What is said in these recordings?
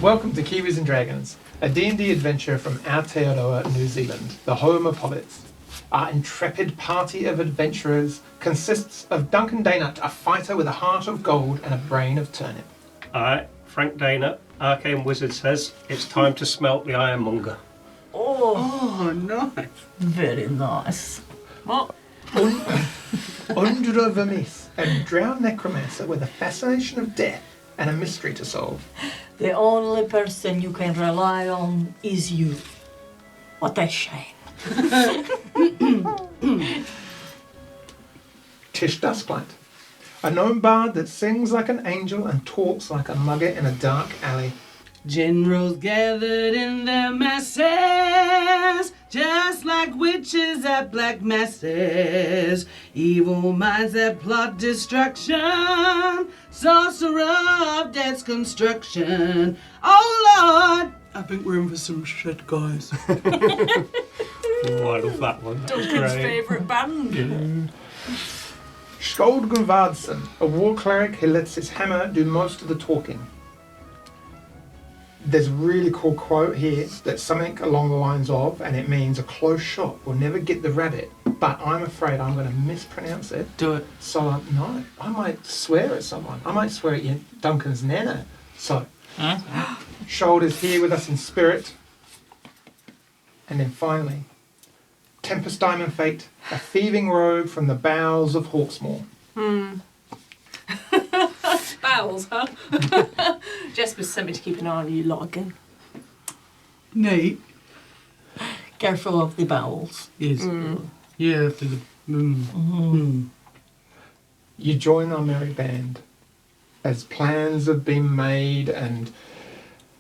Welcome to Kiwis and Dragons, a D&D adventure from Aotearoa, New Zealand, the home of hobbits. Our intrepid party of adventurers consists of Duncan Daynut, a fighter with a heart of gold and a brain of turnip. Alright, Frank Dana, Arcane Wizard says it's time to smelt the Ironmonger. Oh, nice. Very nice. What? Aundra Vermis, a drowned necromancer with a fascination of death and a mystery to solve. The only person you can rely on is you. What a shame. Tish Dusklight, a gnome bard that sings like an angel and talks like a mugger in a dark alley. Generals gathered in their masses, just like witches at black masses. Evil minds that plot destruction, sorcerer of death's construction. Oh Lord! I think we're in for some shit, guys. Oh, I love that one. That was Duncan's great. favourite band. Yeah. Skald Gunvardsen, a war cleric who lets his hammer do most of the talking. There's a really cool quote here that's something along the lines of, and it means a close shot will never get the rabbit, but I'm afraid I'm going to mispronounce it. Do it. So, no, I might swear at someone. I might swear at Duncan's nana. So, Skald is here with us in spirit. And then finally, Tempest Diamond Fate, a thieving rogue from the bowels of Hawksmoor. Bowels, huh? Jesper sent me to keep an eye on you lot again. Nate. Careful of the bowels. Yes. Yeah, for the... You join our merry band as plans have been made and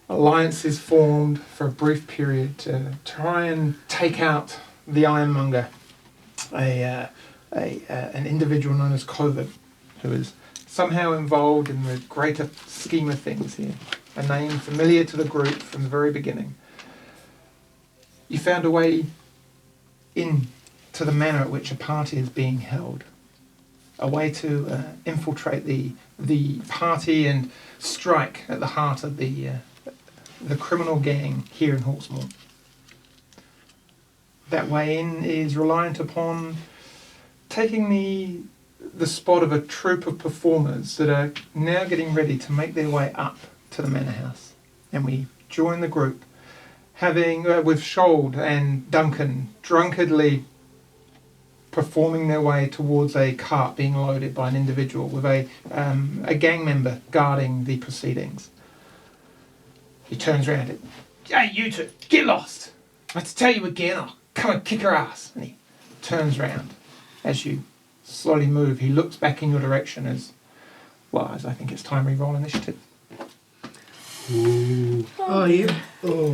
alliances formed for a brief period to try and take out the Ironmonger, an individual known as Covid, who is somehow involved in the greater scheme of things here, a name familiar to the group from the very beginning. You found a way in to the manner at which a party is being held, a way to infiltrate the party and strike at the heart of the criminal gang here in Hawksmoor. That way in is reliant upon taking the spot of a troupe of performers that are now getting ready to make their way up to the manor house. And we join the group, having with Skald and Duncan drunkenly performing their way towards a cart being loaded by an individual with a gang member guarding the proceedings. He turns around and, "Hey, you two, get lost! I have to tell you again, I'll come and kick her ass." And he turns around. As you slowly move, he looks back in your direction as I think it's time we roll initiative. Ooh. Oh, yeah. Oh.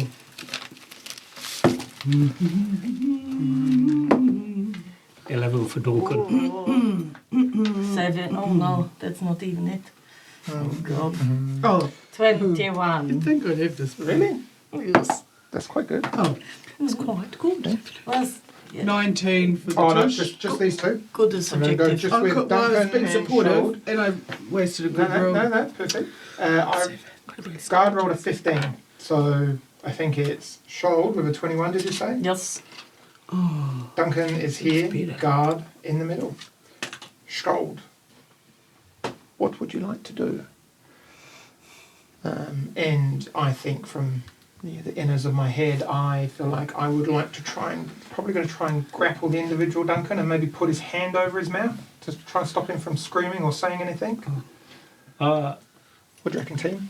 11 for Duncan. 7. Oh no, that's not even it. Oh God. Oh, 21. I think I'd have this. Really? Yes. That's quite good. Oh, it's quite good. Was yeah, 19 for the Oh, no, tush. just these two. good as I'm going to go subjective. just with I was Duncan being and supportive, Skald. and I wasted a good roll. No, perfect. Guard rolled a 15, so I think it's Skald with a 21, did you say? Yes. Duncan is here, better. guard in the middle. Skald, what would you like to do? And I think from the inners of my head, I feel like I would like to probably going to try and grapple the individual Duncan and maybe put his hand over his mouth to try and stop him from screaming or saying anything. What do you reckon, team?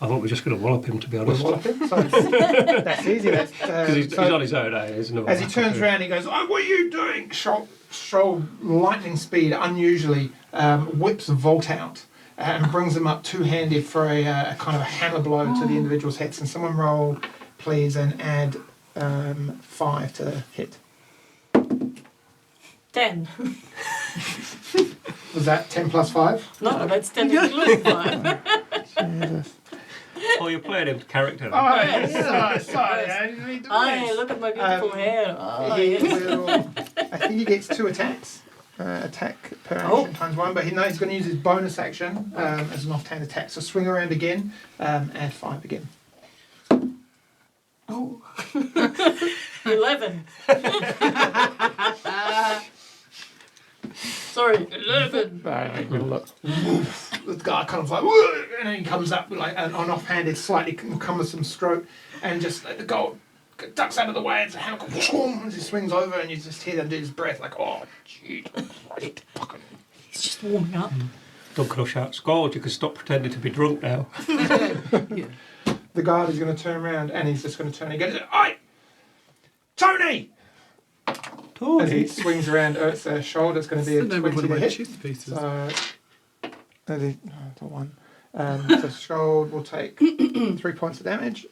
I thought we were just going to wallop him, to be honest. We'll wallop him. So that's easy. Because he's on his own, isn't he? As he turns around, he goes, "Oh, what are you doing?" Skald, lightning speed, unusually, whips a volt out and brings them up two-handed for a kind of a hammer blow to the individual's heads. And someone roll, please, and add 5 to the hit. 10. Was that 10 plus 5? No, that's 10 including 5. Jesus. Oh, you're playing him character. Oh, yes. Sorry. I didn't mean to Aye, miss. look at my beautiful hair. Oh, He yes. will, I think he gets 2 attacks. attack per action times 1, but he's going to use his bonus action as an offhand attack. So swing around again, add 5 again. Oh. 11. Sorry, 11. Look. The guy kind of like, whoa, and then he comes up with like an offhanded, slightly cumbersome stroke, and just like, the gold ducks out of the way. It's a hammer, as he swings over, and you just hear them do his breath like, oh, jeez, fucking. He's just warming up. Duncan will shout, Scold, you can stop pretending to be drunk now. The guard is going to turn around, and he's just going to turn and go, oi, Tony! As he swings around Urt's shoulder, it's going to be a 20 to hit. So, the one. So Scold will take 3 points of damage.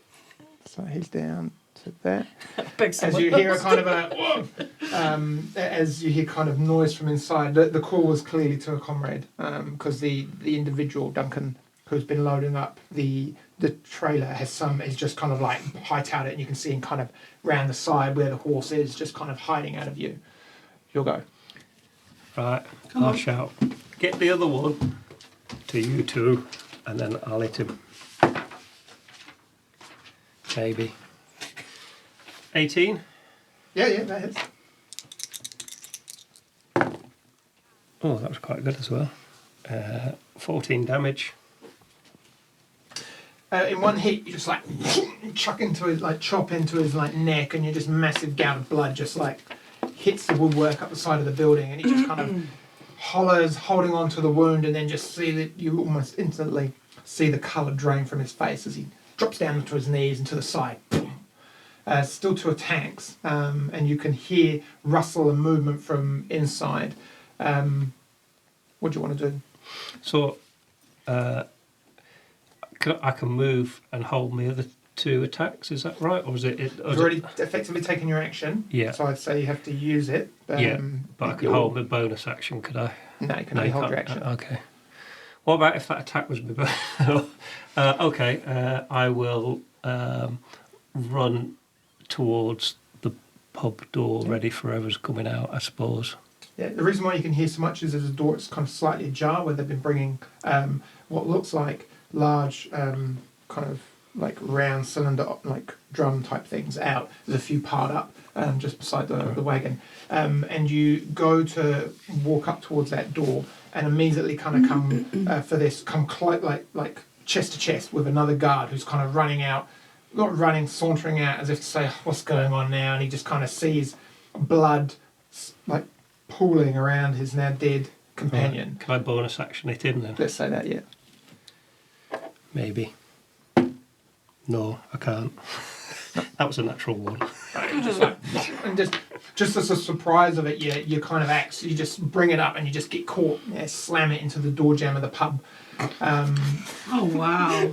So he's down to that. As you hear a kind of a, as you hear kind of noise from inside, the call was clearly to a comrade, because the individual Duncan who's been loading up the trailer is just kind of like hightailed it, and you can see him kind of round the side where the horse is, just kind of hiding out of view. You'll go. Right, I'll shout, get the other one to you two, and then I'll hit him. Maybe. 18? Yeah, that hits. Oh, that was quite good as well. 14 damage. In one hit, you just like chop into his neck, and you just massive gout of blood just like hits the woodwork up the side of the building, and he just kind of hollers, holding on to the wound, and then just see that you almost instantly see the colour drain from his face as he drops down to his knees and to the side. Still 2 attacks, and you can hear rustle and movement from inside. What do you want to do? So, I can move and hold my other 2 attacks, is that right? Or is it? You've already effectively taken your action. Yeah. So I'd say you have to use it. But I can hold my bonus action, could I? No, you can only hold your action. Okay. What about if that attack was my bonus? Okay, I will run towards the pub door, ready for whoever's coming out, I suppose. Yeah, the reason why you can hear so much is there's a door that's kind of slightly ajar, where they've been bringing what looks like large kind of like round cylinder like drum type things out. There's a few piled up just beside the wagon, and you go to walk up towards that door, and immediately kind of come like chest to chest with another guard who's kind of running out, not running, sauntering out as if to say, what's going on now? And he just kind of sees blood like pooling around his now dead companion. Can I bonus action it in then? Let's say that, yeah. Maybe. No, I can't. That was a natural one. Just like, and just as a surprise of it, you kind of you just bring it up and you just get caught, slam it into the door jamb of the pub. Oh wow!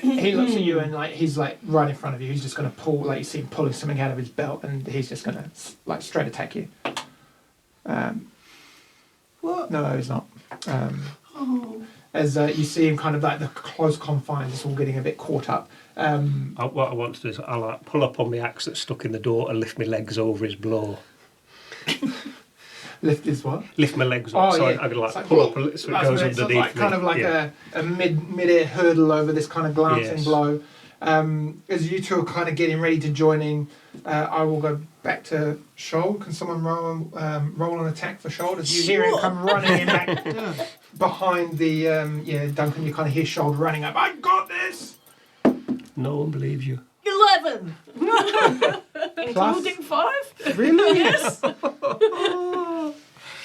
He looks at you and he's like right in front of you. He's just going to pull, like you see him pulling something out of his belt, and he's just going to like straight attack you. What? No, he's not. As you see him kind of like the close confines, it's all getting a bit caught up. What I want to do is I'll pull up on the axe that's stuck in the door and lift my legs over his blow. Lift his what? Lift my legs up, so I could pull up so it goes underneath me. Kind of like a mid-air hurdle over this kind of glancing blow. As you two are kind of getting ready to join in, I will go back to Shold. Can someone roll an attack for Shold? As you hear him come running in back behind the Duncan, you kind of hear Shold running up. I got this. No one believes you. 11! Including 5? Really? Yes.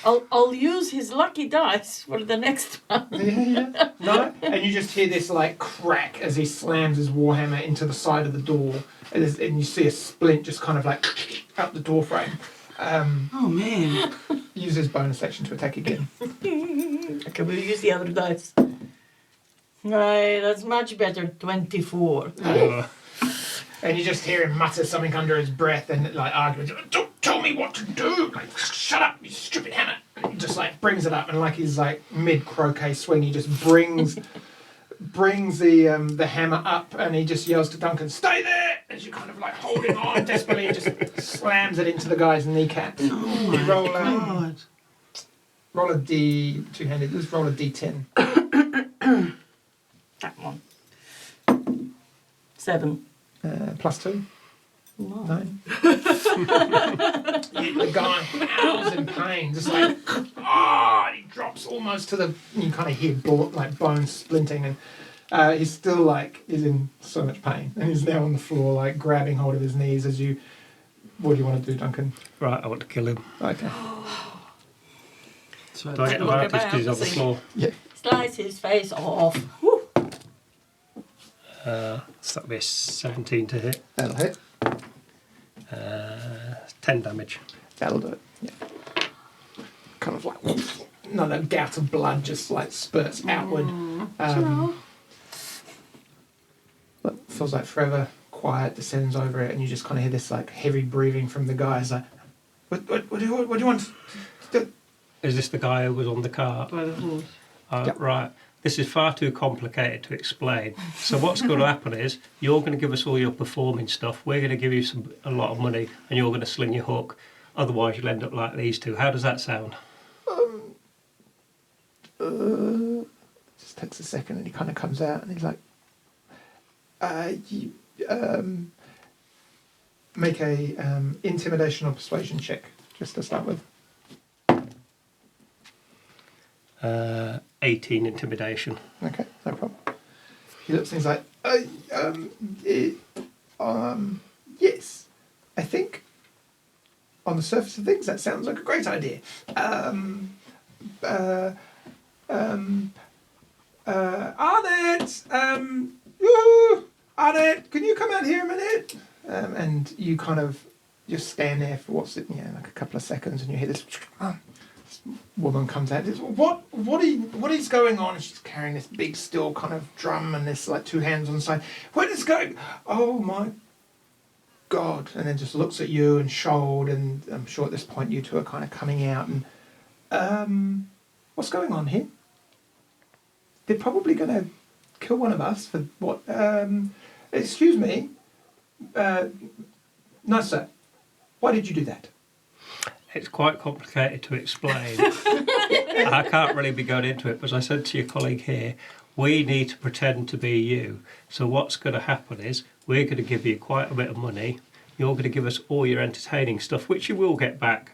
I'll use his lucky dice for the next one. Yeah. No? And you just hear this like crack as he slams his warhammer into the side of the door, and you see a splint just kind of like out the door frame. Oh man! Use his bonus action to attack again. Okay, we'll use the other dice. Right, that's much better. 24. And you just hear him mutter something under his breath and like arguing, don't tell me what to do! Like, shut up, you stupid hammer! And he just like brings it up, and like he's like mid-croquet swing, he just brings the hammer up, and he just yells to Duncan, stay there! as you kind of like holding on desperately, just slams it into the guy's kneecap. Oh my roll, god. roll a D, two-handed, let's roll a D10. That one. 7. +2, No. 9. The guy howls in pain, just like, he drops almost to the, you kind of hear like bones splinting, and he's still like, he's in so much pain, and he's now on the floor, like grabbing hold of his knees as you, what do you want to do, Duncan? Right, I want to kill him. Okay. So Do I get Look advantage because he's on the about, floor? Yeah. Slice his face off. Woo. So that'll be a 17 to hit. That'll hit. 10 damage. That'll do it. Yeah. Kind of like another gout of blood just like spurts outward. But feels like forever quiet descends over it, and you just kind of hear this like heavy breathing from the guys. Like, what do you want? Is this the guy who was on the cart? by the horse. Yep. Right. This is far too complicated to explain. So what's going to happen is you're going to give us all your performing stuff. We're going to give you a lot of money, and you're going to sling your hook. Otherwise, you'll end up like these two. How does that sound? Just takes a second, and he kind of comes out, and he's like, you, make a intimidation or persuasion check just to start with. 18 intimidation. Okay, no problem. He looks and he's like, yes, I think on the surface of things that sounds like a great idea. Arnett, Arnett, can you come out here a minute? And you kind of just stand there for like a couple of seconds, and you hear this woman comes out. What is going on? She's carrying this big steel kind of drum, and there's like two hands on the side. What is going? Oh my God! And then just looks at you and Shold, and I'm sure at this point you two are kind of coming out. And what's going on here? They're probably going to kill one of us for what? Excuse me. No, sir. Why did you do that? It's quite complicated to explain. I can't really be going into it, but as I said to your colleague here, we need to pretend to be you. So what's going to happen is we're going to give you quite a bit of money. You're going to give us all your entertaining stuff, which you will get back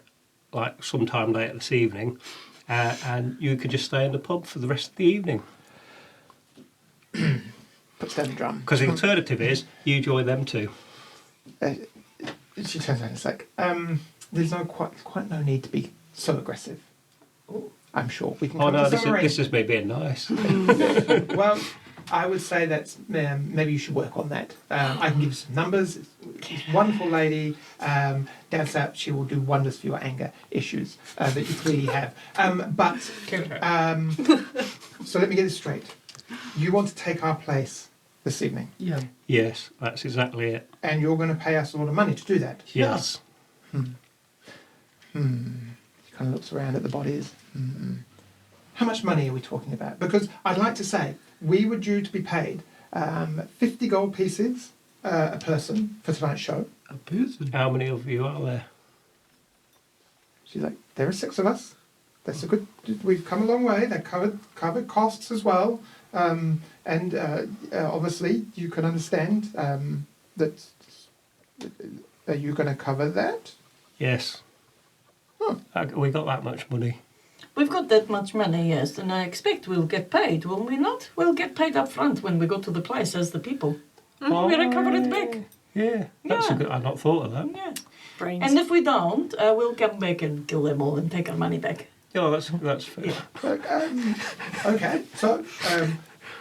like sometime later this evening, and you could just stay in the pub for the rest of the evening. Puts down the drum. Because the alternative is you join them too. She turns around and it's like, there's quite no need to be so aggressive. I'm sure we can Oh come no, to some this is me being nice. Well, I would say that maybe you should work on that. I can give you some numbers. She's a wonderful lady. Down south, she will do wonders for your anger issues that you clearly have. So let me get this straight. You want to take our place this evening, Yeah. Yes, that's exactly it. and you're going to pay us a lot of money to do that. Yes. She kind of looks around at the bodies. How much money are we talking about? Because I'd like to say we were due to be paid 50 gold pieces a person for tonight's show. A person. How many of you are there? She's like, there are 6 of us. That's a good. We've come a long way. They covered costs as well, and obviously you can understand that. Are you going to cover that? Yes. Huh. We got that much money. We've got that much money, yes, and I expect we'll get paid, will we not? We'll get paid up front when we go to the place as the people. Oh, We recover it back. Yeah, that's Yeah. a good. I've not thought of that. Yeah. Brains. And if we don't, we'll come back and kill them all and take our money back. Yeah, that's fair. Okay, so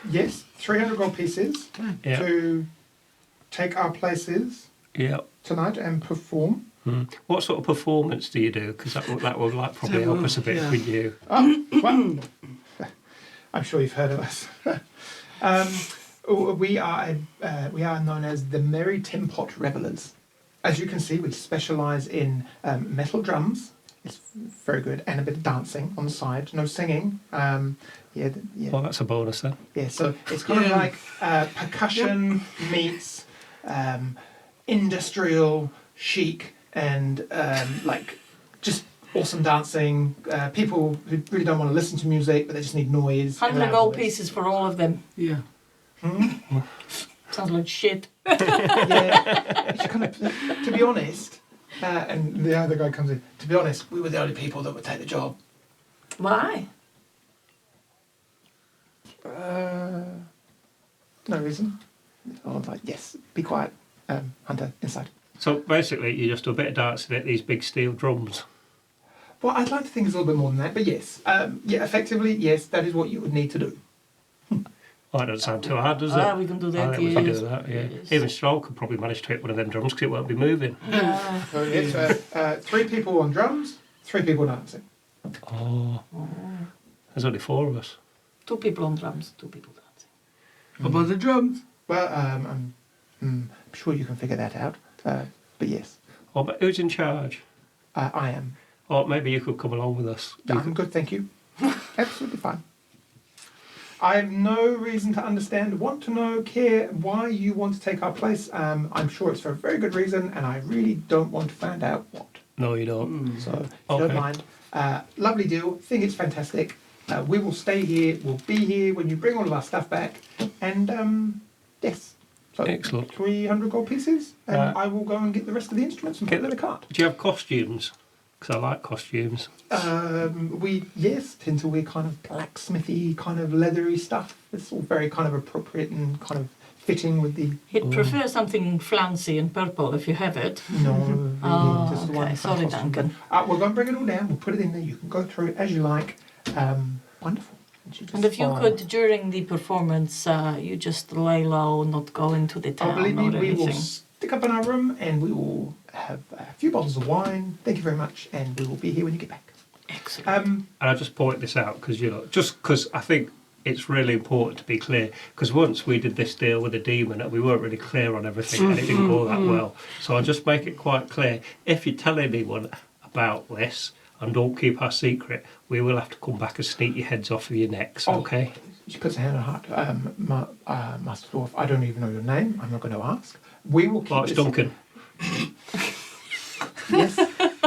yes, 300 gold pieces Yeah. to take our places Yeah. tonight and perform. What sort of performance do you do? Because that would like probably help us a bit Yeah. with you. Oh, well, I'm sure you've heard of us. We are known as the Merry Tin Pot Revellers. As you can see, we specialise in metal drums. It's very good, and a bit of dancing on the side. No singing. Yeah. Well, that's a bonus then. Yeah. So it's kind of like percussion meets industrial, chic, and like just awesome dancing. People who really don't want to listen to music, but they just need noise. and 100 loud gold noise. pieces for all of them. Yeah. Sounds like shit. Yeah, it's kind of, to be honest, and the other guy comes in, to be honest, we were the only people that would take the job. Why? No reason. I was like, yes, be quiet, Hunter, inside. So basically, you just do a bit of dancing at these big steel drums. Well, I'd like to think it's a little bit more than that, but yes. Yeah, effectively, yes, that is what you would need to do. Oh, that doesn't sound too hard, does it? We can do I that. think we can do yes. that, yeah. Yes. Even Stroll could probably manage to hit one of them drums because it won't be moving. Yeah. So, yes, 3 people on drums, 3 people dancing. Oh. There's only 4 of us. 2 people on drums, 2 people dancing. What about the drums? Well, I'm sure you can figure that out, but yes, Oh, but who's in charge? I am. Or maybe you could come along with us. You I'm good, thank you. Absolutely fine. I have no reason to understand, want to know, care why you want to take our place. I'm sure it's for a very good reason, and I really don't want to find out what. No, you don't. So, if you don't Okay. mind, lovely deal. Think it's fantastic. We will stay here. We'll be here when you bring all of our stuff back. And yes, so Excellent. 300 gold pieces, and Right. I will go and get the rest of the instruments and put them in the cart. Do you have costumes? Because I like costumes. We tend to wear kind of blacksmithy, kind of leathery stuff. It's all very kind of appropriate and kind of fitting with the. He'd prefer something flouncy and purple if you have it. No, really, Oh, just the one okay. front Sorry, costume. Duncan. We're going to bring it all down. We'll put it in there. You can go through it as you like. Wonderful. she just- And if you could, during the performance, you just lay low, not go into the Oh, town believe me, or we will anything. stick up in our room and we will have a few bottles of wine. Thank you very much, and we will be here when you get back. Excellent. And I just point this out because, just because I think it's really important to be clear. Because once we did this deal with the demon and we weren't really clear on everything and it didn't go that well. So I'll just make it quite clear. If you tell anyone about this and don't keep our secret, we will have to come back and sneak your heads off of your necks, okay? She puts her hand on her heart. Master Dwarf, I don't even know your name. I'm not going to ask. We will keep Well, it's this. Duncan. Yes,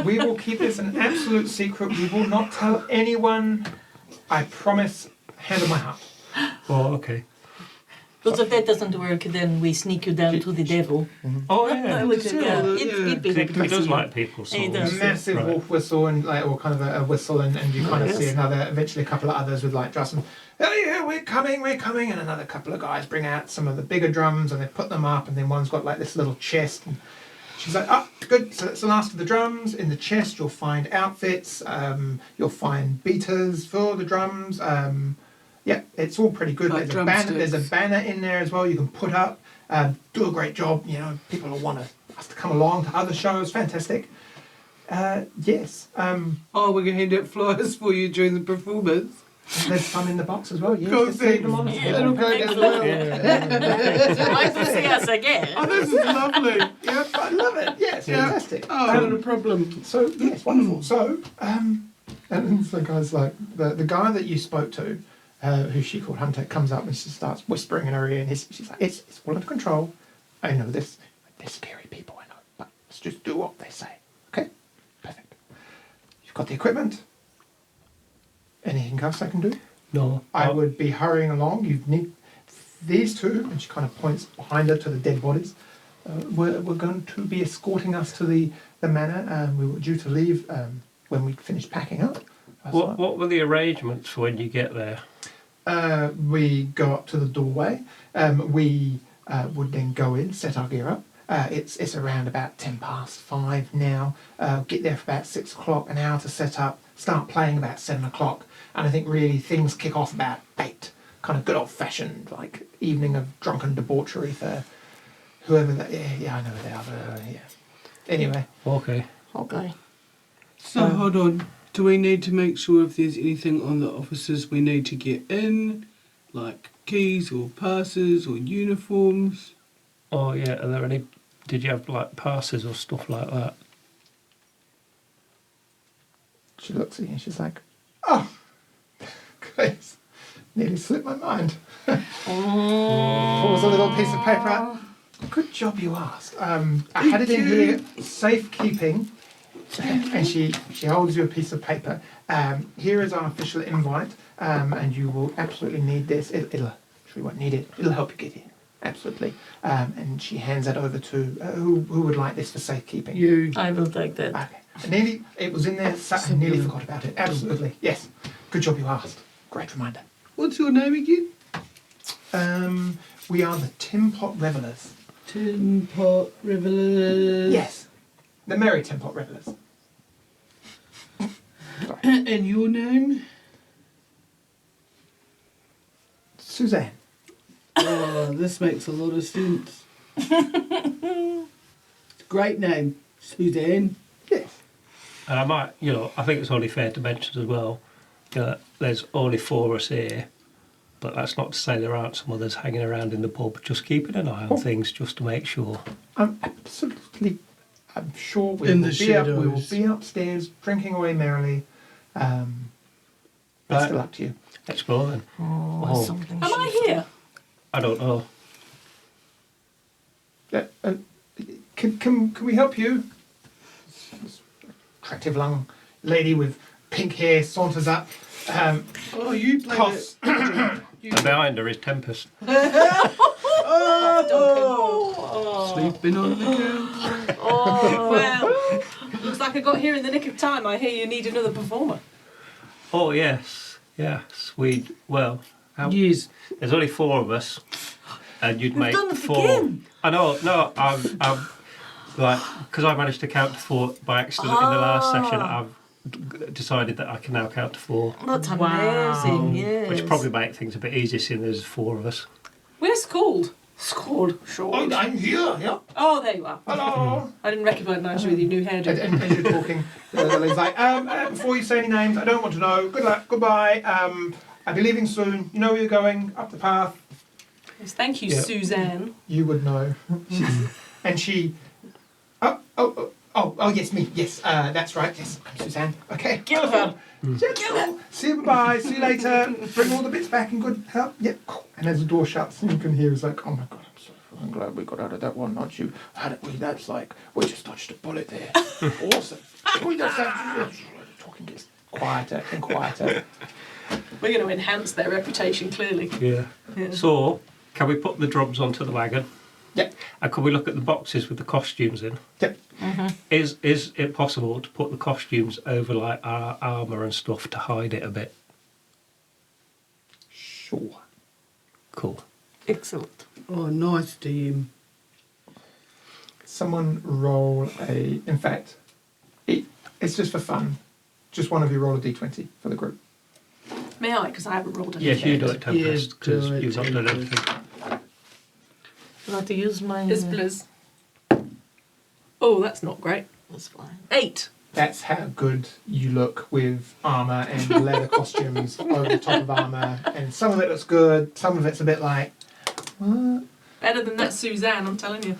we will keep this an absolute secret. We will not tell anyone. I promise. Hand on my heart. Oh, okay. Because if that doesn't work, then we sneak you down to the devil. Oh, yeah. He'd be He happy to does see like people, so He A does. massive Right. wolf whistle and or kind of a whistle, and you kind of see Yes. another, eventually a couple of others with like drums. Oh yeah, we're coming, and another couple of guys bring out some of the bigger drums and they put them up, and then one's got like this little chest. And she's like, oh, good. So that's the last of the drums. In the chest, you'll find outfits. You'll find beaters for the drums. Yeah, it's all pretty good. Like There's a banner in there as well you can put up. Do a great job. People will want us to come along to other shows. Fantastic. Yes. Oh, we're going to hand out flyers for you during the performance. There's some in the box as well. Yeah, Cool, just leave them on. thanks. Yeah. That'll go down well. Would you like to see us again? Oh, this is lovely. Yeah, I love it. Yes, Yeah. fantastic. Oh, not a problem. So yes, wonderful. So and the guy's like the guy that you spoke to, who she called Hunter, comes up and she starts whispering in her ear, and she's like, "It's all under control. I know this. They're scary people, I know, but let's just do what they say. Okay, perfect. You've got the equipment. Anything else I can do? No. I would be hurrying along. You need these two," and she kind of points behind her to the dead bodies. We're going to be escorting us to the manor. We were due to leave when we finished packing up. What were the arrangements for when you get there? We go up to the doorway. We would then go in, set our gear up. It's around about 5:10 now. Get there for about 6 o'clock, an hour to set up. Start playing about 7 o'clock. And I think really things kick off about 8. Kind of good old fashioned, like evening of drunken debauchery for whoever that. Yeah, I know they are. But, yeah. Anyway, Okay. Okay. So, hold on. Do we need to make sure if there's anything on the officers we need to get in? Like keys or passes or uniforms? Oh, yeah. Are there any... Did you have, like, passes or stuff like that? she looks at you and she's like, "Oh, Grace, nearly slipped my mind." Pulls a little piece of paper out. Good job you asked. I had it in here, safekeeping, and she holds you a piece of paper. Here is our official invite, and you will absolutely need this. It'll you won't need it. It'll help you get here. Absolutely. And she hands that over to who would like this for safekeeping. You. I will take that. Okay. It was in there. I nearly forgot about it. Absolutely. Yes. Good job you asked. Great reminder. What's your name again? We are the Tin Pot Revelers. Tin Pot Revelers. Yes. The Merry Tin Pot Revelers. And your name? Suzanne. Oh, this makes a lot of sense. Great name, Suzanne. Yes. And I might, I think it's only fair to mention as well that there's only 4 of us here, but that's not to say there aren't some others hanging around in the pub, just keeping an eye on things just to make sure. I'm sure we In will the be up. We will shadows. be upstairs drinking away merrily. But Right. still up to you. Explore then. Oh, something. Am I here? I don't know. Can we help you? This attractive young lady with pink hair saunters up. Oh, you play Coughs. And behind her is Tempest. Sleeping on the couch. Oh, well, looks like I got here in the nick of time. I hear you need another performer. Oh, yes. Yes. There's only 4 of us, and you'd make done it 4. again. I know. No, I'm like because I managed to count to 4 by accident in the last session. I've decided that I can now count to 4, That's Wow. amazing, yes. which probably make things a bit easier seeing there's 4 of us. We're schooled. Schooled. Short. I'm here. Yeah. Oh, there you are. Hello. I didn't recognise you with your new hairdo. And as you're talking, the lady's like, before you say any names, I don't want to know. Good luck. Goodbye. I'll be leaving soon. You know where you're going. Up the path. Yes, thank you, Yeah. Suzanne. You would know. And she. Oh, yes, me. Yes, that's right. Yes, I'm Suzanne. Okay. Kill her. Gentle. See you, bye. See you later. Bring all the bits back in good health. Yep. Cool. And as the door shuts, you can hear is like, oh my god, I'm so fucking glad we got out of that one, aren't you? How did we? That's like we just dodged a bullet there. Awesome. We just talking gets quieter and quieter. We're going to enhance their reputation, clearly. Yeah. So, can we put the drums onto the wagon? Yep. And can we look at the boxes with the costumes in? Yep. Is it possible to put the costumes over like our armour and stuff to hide it a bit? Sure. Cool. Excellent. Oh, nice, DM. Someone roll a. In fact, it's just for fun. Just one of you roll a d20 for the group. May I? Because I haven't rolled anything. Yes, you do it, Tempest, Yes, because do it, you've not done Tempest. anything. I'd like to use my... It's Blizz. Oh, that's not great. That's fine. 8. That's how good you look with armour and leather costumes over the top of armour. And some of it looks good, some of it's a bit like, what? Better than that Suzanne, I'm telling you.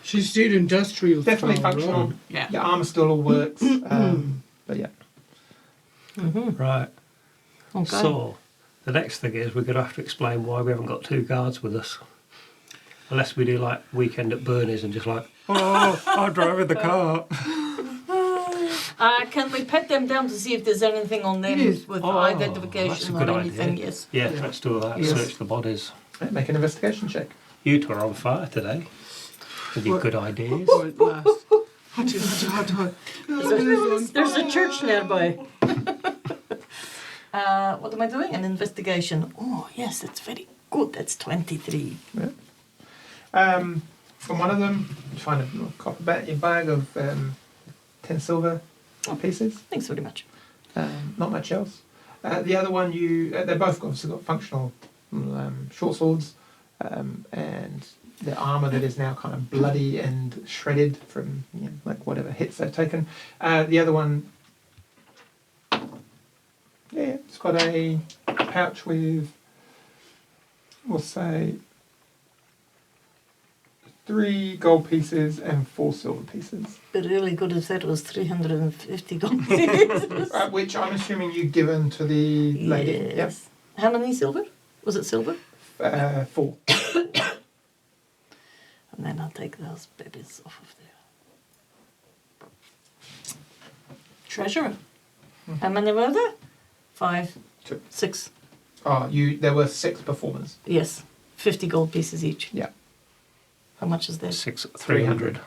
She's still industrial. Definitely style, functional. right? Yeah. Your armour still all works. But yeah. Right. Okay. So, the next thing is we're going to have to explain why we haven't got 2 guards with us. Unless we do like weekend at Bernie's and just like, oh, I'm driving the car. Can we pat them down to see if there's anything on them Yes. with Oh, that's a identification good or anything? idea. Yes. Yeah, let's do that. Yes. Search the bodies. Make an investigation check. You two are on fire today. With your good ideas. Won't last. There's a church nearby. What am I doing? An investigation. Oh, yes, that's very good. That's 23. From one of them, you find a little copper bag of 10 silver pieces. Thanks very much. Not much else. The other one, they both obviously got functional short swords, and the armour that is now kind of bloody and shredded from like whatever hits they've taken. The other one, it's got a pouch with, we'll say, 3 gold pieces and 4 silver pieces. But really good if that was 350 gold pieces. Which I'm assuming you've given to the lady. Yep. Yes. How many silver? Was it silver? 4. And then I'll take those babies off of there. Treasurer. How many were there? 5, Two. 6. Oh, there were 6 performers. Yes, 50 gold pieces each. Yeah. How much is this? 300. I'll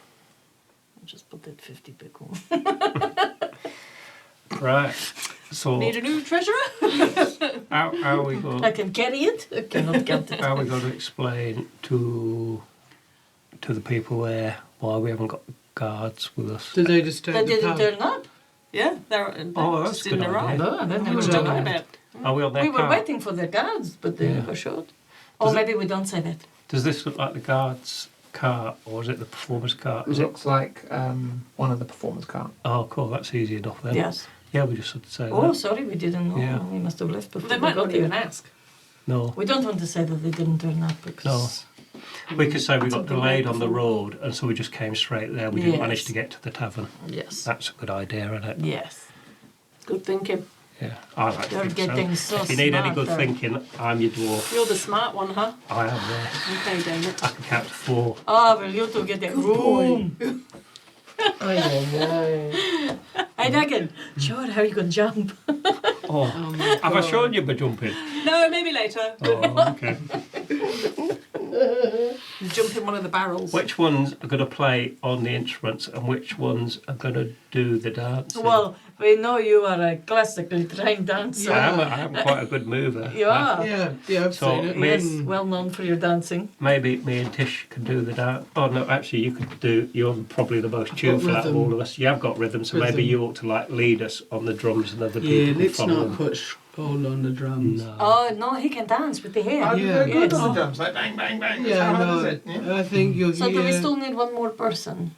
just put that 50 back home. Right. So Need a new treasurer? how are we going? I can carry it. I cannot count it. How are we going to explain to the people there why we haven't got guards with us? Did they just take They the didn't pub? turn up. Yeah, they're Oh, that's just a good didn't arrive. idea. No, they What never are you turned talking up. about? Are we on their We were car? waiting for the guards, but they Yeah. never showed. Or Does it- maybe we don't say that. Does this look like the guards' car or is it the performer's car? It Is it? looks like one of the performers' car. Oh, cool. That's easy enough then. Yes. Yeah, we just had to say Oh, that. sorry, we didn't know. Yeah. We must have left before They might got not here. even ask. No. We don't want to say that they didn't turn up because We could say we got Something delayed like on the before. road and so we just came straight there. We didn't Yes. manage to get to the tavern. yes, That's a good idea, isn't it? yes. Good thinking. Yeah. I like to You're think getting so. so If you need any good smarter. thinking, I'm your dwarf. You're the smart one, huh? I am there. Okay, David. I can count to 4. Ah, well, you two get that room. Hey, Dagan, show her how you can jump. Oh, have I shown you by jumping? No, maybe later. Oh, okay. Jump in one of the barrels. Which ones are going to play on the instruments and which ones are going to do the dancing? Well, we know you are a classically trained dancer. I am quite a good mover. You are. Yeah, I've So, seen it. me- Yes, well known for your dancing. Maybe me and Tish can do the dance. Oh no, actually you could do. You're probably the most tuned for that of rhythm. all of us. You have got rhythm, so maybe Rhythm. you ought to like lead us on the drums and other Yeah, people can let's follow not them. put Paul on the drums. No. Oh, no, he can dance with the hair. Oh, Yeah. they're good Yes. on the drums, like bang, bang, bang. That's Yeah, how I hard is know. it? Yeah. I think you'll So do we hear... still need one more person?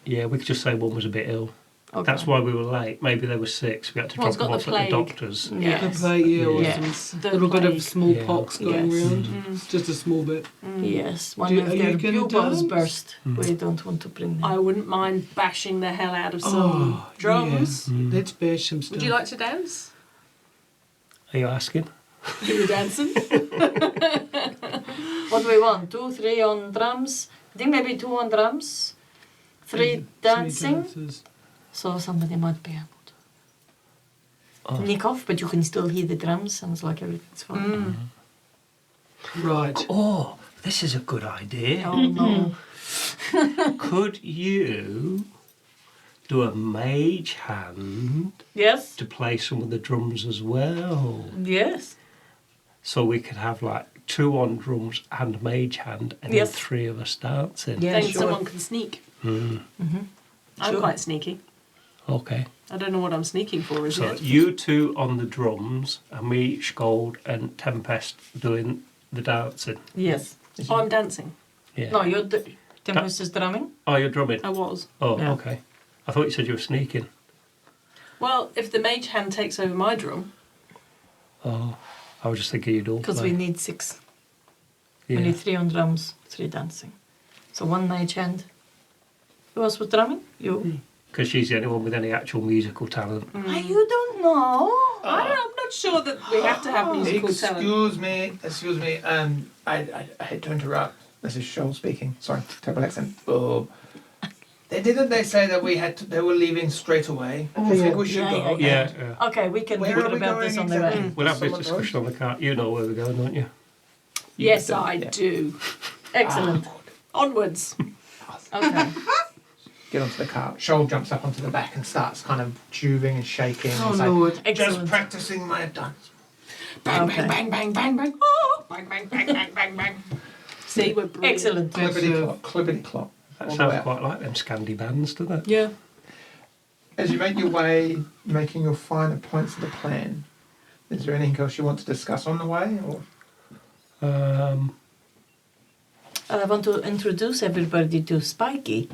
Yeah, we could just say one was a bit ill. Okay. That's why we were late. Maybe there were 6. We had to One's drop them got off the at the plague. doctor's. Yes. The plague, yeah, or Yes. some The little bit plague. of smallpox going Yes. round. Mm. Just a small bit. Yes, one Do- of are you their gonna pupils dance? burst. We don't want to bring them. I wouldn't mind bashing the hell out of some Oh, drums. Mm. Let's bash some stuff. Would you like to dance? Are you asking? Are you dancing? What do we want? 2, 3 on drums? I think maybe 2 on drums. 3 dancing. dances. So somebody might be able Oh. to nick off, but you can still hear the drums. Sounds like everything's fine. Right. Oh, this is a good idea. Oh no. Could you do a mage hand Yes? to play some of the drums as well? Yes. So we could have like 2 on drums and mage hand and Yes. then 3 of us dancing. Yeah, Then sure. someone can sneak. Mm. I'm Sure. quite sneaky. Okay. I don't know what I'm sneaking for as So yet. you 2 on the drums and me, Scold and Tempest doing the dancing. Yes. Oh, I'm dancing. Yeah. No, you're Tempest is drumming. Oh, you're drumming? I was. Oh, Yeah. okay. I thought you said you were sneaking. Well, if the mage hand takes over my drum, Oh, I was just thinking you'd all Because play. we need 6. Yeah. We need 3 on drums, 3 dancing. So 1 mage hand. Who else was drumming? You. Because she's the only one with any actual musical talent. Ah, you don't know. I'm not sure that we have to have musical talent. Excuse me. I hate to interrupt. This is Shoal speaking. Sorry, terrible accent. Oh. They say that they were leaving straight away. I think we should Yeah, go. yeah, Yeah. Okay, we can Where talk are we about going this on the exactly? way. We'll have this Someone discussion on the car. You know where we're going, don't you? Yes, do, I yeah. do. Excellent. Onwards. Okay. Get onto the car. Shoal jumps up onto the back and starts kind of juving and shaking. Oh, It's like, Lord. just Excellent. practicing my dance. Bang, Okay. bang, bang, bang, bang, bang. Oh, bang, bang, bang, bang, bang, bang. See, we're brilliant. Excellent. Clippity clop, clippity clop. That All the sounds way up. quite like them Scandi bands, doesn't it? Yeah. As you make your way, making your finer points of the plan, is there anything else you want to discuss on the way? Or I want to introduce everybody to Spiky,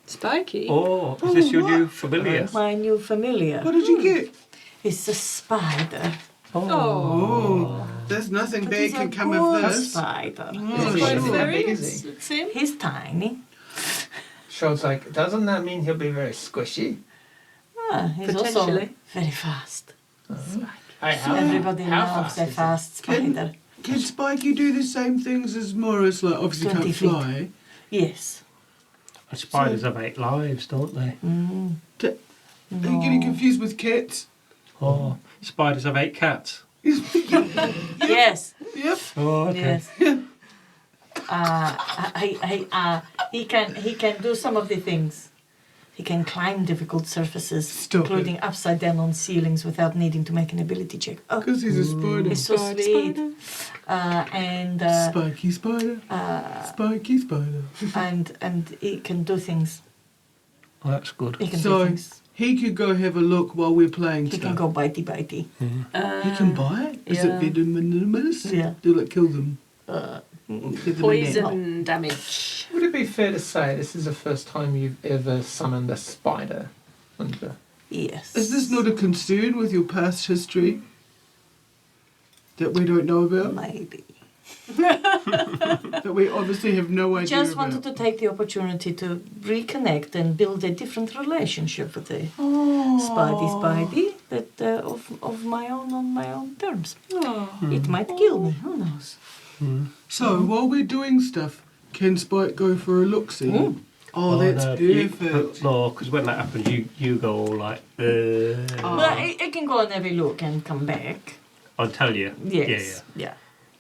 Spiky. Oh, is this your what? new familiar? my new familiar. What did you get? It's a spider. Oh, there's nothing But bad he's can a come of poor this. spider. Oh, Is Quite he sure. that furry. big, is he? It's him. He's tiny. Shoal's like, doesn't that mean he'll be very squishy? Ah, he's also Potentially. very fast. Everybody Everybody loves a fast spider. Can Spikey do the same things as Morris? Like, obviously 20 can't feet. fly. Yes. And spiders have 8 lives, don't they? Mm. Are you getting confused with cats? Oh, spiders have 8 cats. Yes. Yep. Oh, okay. Yes. He can do some of the things. He can climb difficult surfaces, Stop including upside down on ceilings without needing to make an ability check. Oh, Because he's a spider. he's so sweet. Spiky spider. Spiky spider. And he can do things. Oh, that's good. He can do So things. he could go have a look while we're playing He stuff. can go bitey. He can bite? Is yeah. it venomous? Yeah. Do it kill them? Give them a Poison damage. Would it be fair to say this is the first time you've ever summoned a spider? Aundra? Yes. Is this not a concern with your past history that we don't know about? Maybe. That we obviously have no idea Just about? wanted to take the opportunity to reconnect and build a different relationship with the Spidey that of my own on my own terms. It might kill me. Who knows? So, while we're doing stuff, can Spike go for a look-see? Oh, that's no, perfect. No, because when that happens, you go all like, But it can go and have a look and come back. I'll tell you. Yes. Yeah.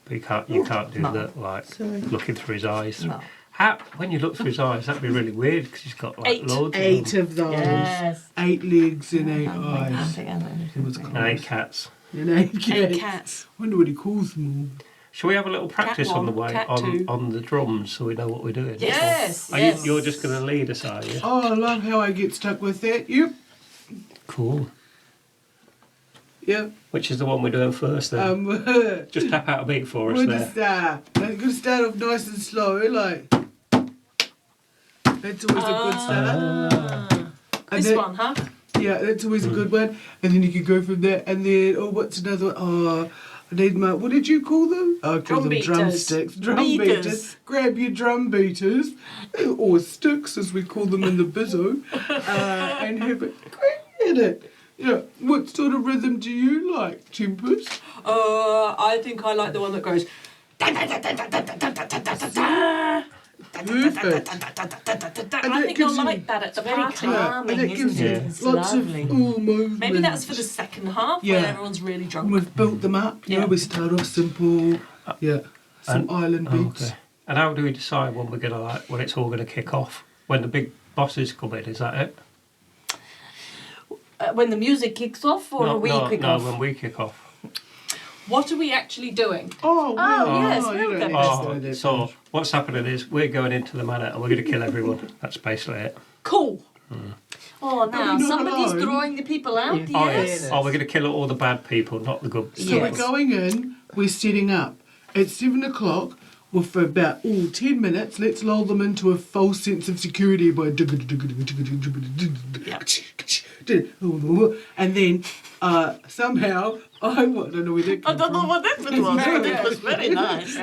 But you can't do No. that, like, Sorry. looking through his eyes. No. How, when you look through his eyes, that'd be really weird, because he's got, like, 8. loads 8 of of those. Yes. 8 legs and 8 I'm eyes. thinking It was them. close. And 8 cats. And 8 cats. 8 cats. Wonder what he calls them Shall we have a little practice on the one, way, cat two. on the drums, so we know what we're doing? Yes. Are yes. you're just going to lead us, are you? all. Oh, I love how I get stuck with that. Yep. Cool. Yep. Which is the one we're doing first, then? Just tap out a beat for us We're there. just start. I'm gonna start off nice and slow, like. That's always a good start. And This then- one, huh? Yeah, that's always a good one. And then you can go from there. And then, oh, what's another one? Oh, I need my, what did you call them? I call Drum them beaters. drumsticks. Drum Beaters. beaters. Grab your drum beaters, or sticks as we call them in the bizzo, and have a crack at it. Yeah, what sort of rhythm do you like, Chimpers? I think I like the one that goes. Perfect. I think you'll like that at the very party. calm. And it Isn't gives it? you It's lots lovely. of movement. Maybe that's for the second half Yeah. when everyone's really drunk. We've built them up. You know, Yeah. we start off simple. Yeah, some And- island beats. Okay. And how do we decide when we're going to, like, when it's all going to kick off? When the big bosses come in, is that it? When the music kicks off or we kick off? when we kick off. What are we actually doing? Oh, well, yes, you we'll don't get need to Oh, say that so much. what's happening is we're going into the manor and we're going to kill everyone. That's basically it. Cool. Oh, now we're not somebody's alone. drawing the people out. Yeah. Oh, Yes. yes. Oh, we're going to kill all the bad people, not the good. So Yes. we're going in, we're setting up. At 7 o'clock, well, for about 10 minutes, let's lull them into a false sense of security by. And then somehow, I don't know where that I came don't know from. what that bit was, but it was very nice.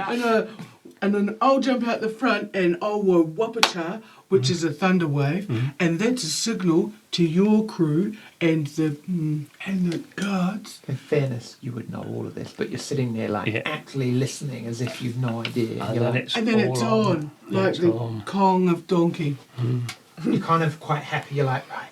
And then I'll jump out the front and I'll wapacha, which is a thunder wave, and that's a signal to your crew and the guards. In fairness, you would know all of this, but you're sitting there like Yeah. actually listening as if you've no idea. And You're, then like, it's And then all it's on, Yeah, like it's the on. Kong of Donkey. you're kind of quite happy. You're like, right,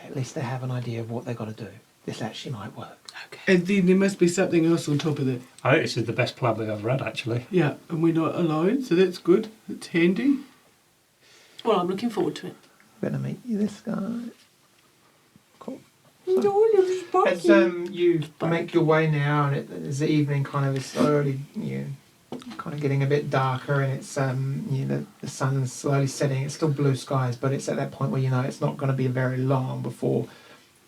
at least they have an idea of what they've got to do. This actually might work. And then there must be something else on top of that. I think this is the best plan we've ever had, actually. Yeah, and we're not alone, so that's good. It's handy. Well, I'm looking forward to it. I'm gonna meet you this guy. Cool. No, As you make your way now, and as the evening kind of is slowly, kind of getting a bit darker, and it's the sun's slowly setting. It's still blue skies, but it's at that point where you know it's not going to be very long before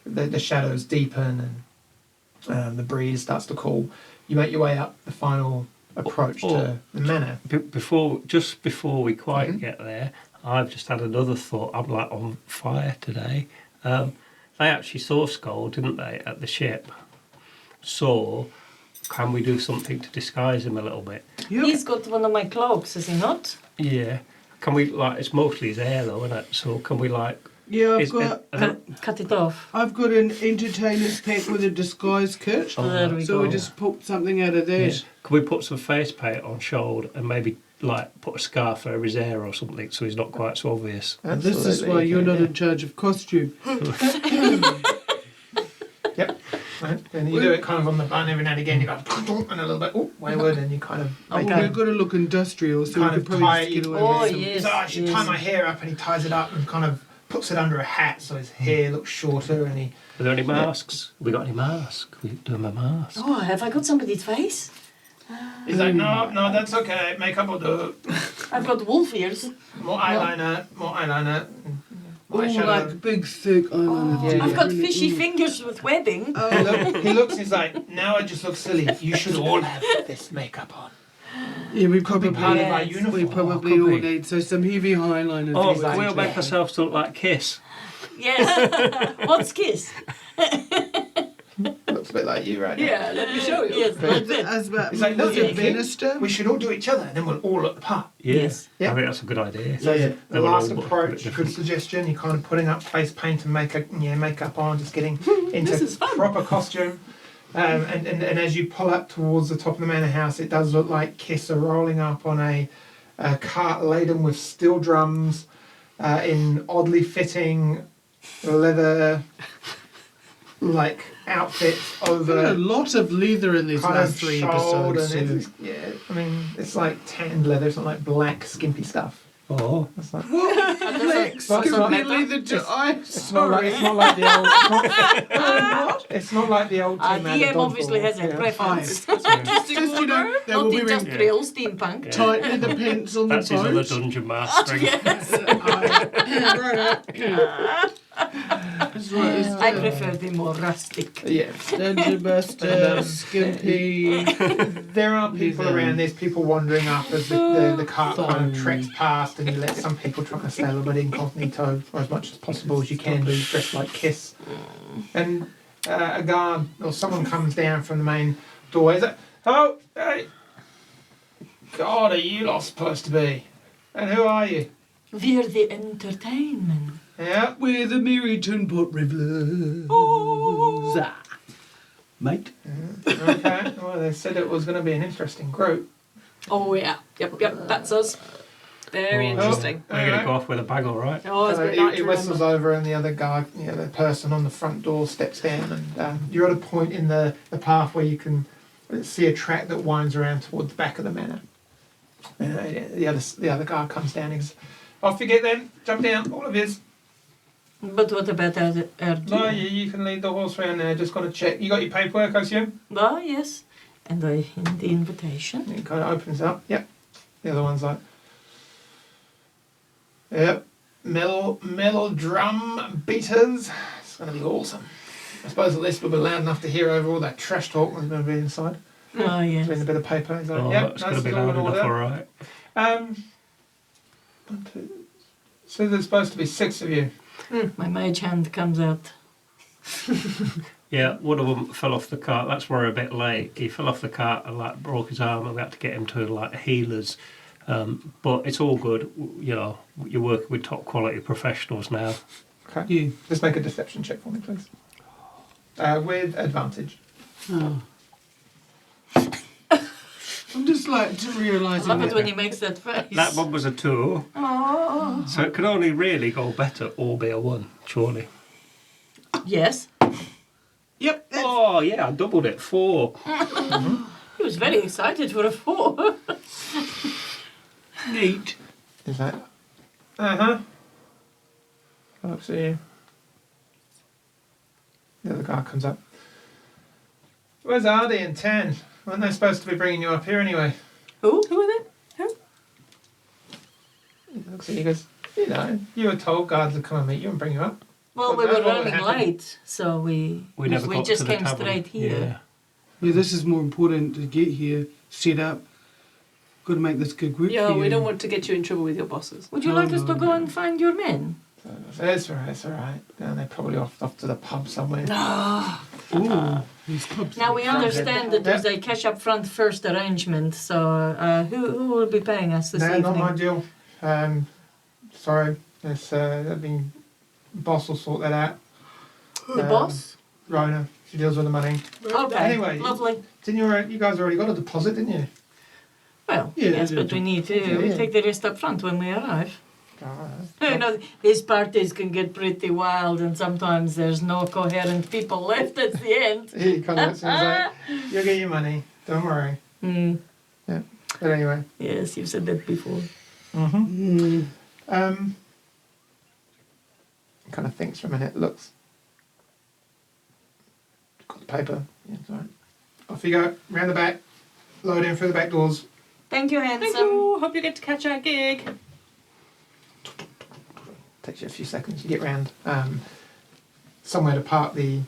the shadows deepen and the breeze starts to cool. You make your way up the final approach to the manor. Before we quite get there, I've just had another thought. I'm like on fire today. They actually saw Skull, didn't they, at the ship? So, can we do something to disguise him a little bit? Yep. He's got one of my cloaks, has he not? Yeah. Can we, like, it's mostly his hair though, isn't it? So can we, like, Yeah, I've is, got. are cut it off. I've got an entertainer's pack with a disguise kit. There we So go. we just pop something out of that. Yeah. Could we put some face paint on shoulder and maybe like put a scarf over his hair or something so he's not quite so obvious? And this is Absolutely, why you're yeah. not in charge of costume. Yep. Right. And you do it kind of on the bun every now and again. You go and a little bit wayward, and you kind of make We've got to look industrial, so we kind could of probably tie just get it. away Oh, with some. yes. So I should tie my hair up, and he ties it up and kind of puts it under a hat so his hair looks shorter, and he. Are there any masks? Have we got any masks? We do him a mask. Oh, have I got somebody's face? He's like, no, that's okay. Makeup will do. I've got wolf ears. More eyeliner. Oh, Eyeshadow. like big, thick eyeliner. Yeah, thing. I've got Really- fishy fingers with webbing. He looks. He's like, now I just look silly. You should all have this makeup on. Yeah, we Could be probably, part of our Yes. uniform. we probably could all be. need some heavy highliners. Oh, He's like, we'll make ourselves look like Kiss. Yes. What's kiss? Looks a bit like you right now. Yeah, let me show you. Yes, that's it. As about He's like, no, was it you Bannister? We should all do each other, and then we'll all look the part. Yeah. Yes. Yeah. I think that's a good idea. So yeah, the Then we'll last all look a bit approach, good different. suggestion. You're kind of putting up face paint and makeup on, just getting into This is fun. proper costume. And as you pull up towards the top of the manor house, it does look like Kiss are rolling up on a cart laden with steel drums in oddly fitting leather like outfits Got a over lot of leather in these kind last of 3 shoulder. episodes. And So. yeah, I mean it's like tanned leather. It's not like black skimpy stuff. Oh, It's like, Black, It's not skimpy like- leather to it's not like it's not like the old. It's not like the old team. out of DM obviously Dodgeball, has a yeah. preference. Just, you know, they Not will be wearing industrial steampunk. Yeah. tight leather pants on that's the his other boat. dungeon master. That's right, I prefer the more rustic. Yeah. Dungeon Master, skimpy. There are people Leather. around. There's people wandering up as the cart kind of treks past, and you let some people try to stay a little bit incognito for as much as possible as you can do, dressed like Kiss. And a guard or someone comes down from the main door. Is it? Oh, hey. God, are you lot supposed to be? And who are you? We're the entertainment. Yeah. We're the Merry Tinpot Revelers. Mate. Okay. Well, they said it was going to be an interesting group. Oh yeah. Yep, that's us. Very Oh, interesting. We're going to go off with a bag, all right? Oh, it's a great night He to whistles remember. over, and the other guy, the person on the front door, steps down, and you're at a point in the path where you can see a track that winds around towards the back of the manor. And the other guy comes down. He goes, "Off you get then. Jump down, all of yous. But what about our No, gear? you can lead the horse round there. Just got to check. You got your paperwork, I assume." Ah, yes. And in the invitation. And he kind of opens up. Yep. The other one's like, "Yep. Metal drum beaters. It's going to be awesome. I suppose at least we'll be loud enough to hear over all that trash talk that's going to be inside." Ah, yes. Between a bit of paper. He's like, Oh, "Yep, that's going to this be is all loud in enough, all order." right. So there's supposed to be 6 of you. My mage hand comes out. Yeah, one of them fell off the cart. That's where we're a bit late. He fell off the cart and broke his arm, and we had to get him to healers. But it's all good. You're working with top quality professionals now. Okay. Yeah. Just make a deception check for me, please. With advantage. Oh. I'm just I realising love it that. when he makes that face. That one was a 2, Oh. so it could only really go better or be a 1, surely. Yes. Yep. That's Oh yeah, I doubled it, 4. He was very excited for a 4. neat. Is that? Uh-huh. I'll see you. The other guy comes up. Where's Ardy and Tan? Weren't they supposed to be bringing you up here anyway? Who? Who are they? He looks at you, he goes, you were told guards would come and meet you and bring you up. Well, But we were that all running happened. late, so we never got just to the came tavern. straight here. Yeah, this is more important to get here, set up. Got to make this good work Yeah, for you. we don't want to get you in trouble with your bosses. Would you No, like us no, to go no. and find your men? It's all right. And they're probably off to the pub somewhere. Ooh, these clubs. Now we understand that there's a cash up front first arrangement, so who will be paying us this No, evening? not my deal. Sorry. It's, boss will sort that out. The boss? Rona. She deals with the money. Okay, Anyway, lovely. Didn't you guys already got a deposit, didn't you? Well, Yeah, yes, yeah, but we need to. yeah, We yeah. take the rest up front when we arrive. Alright. You know, these parties can get pretty wild, and sometimes there's no coherent people left at the end. He kind of looks and he's like, "You'll get your money. Don't worry." Mm, But anyway. yes, you've said that before. Mm-hmm. Kind of thinks for a minute. Looks. Got the paper. Yeah, it's alright. Off you go. Round the back. Load in through the back doors. Thank you, handsome. Thank you. Hope you get to catch our gig. Takes you a few seconds. You get round. Somewhere to park the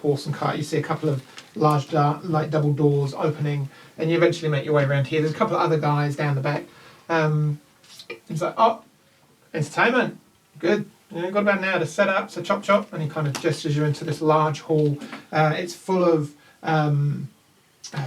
horse and cart. You see a couple of large like double doors opening, and you eventually make your way around here. There's a couple of other guys down the back. He's like, "Oh, entertainment, good. Got about an hour to set up. So chop chop." And he kind of gestures you into this large hall. It's full of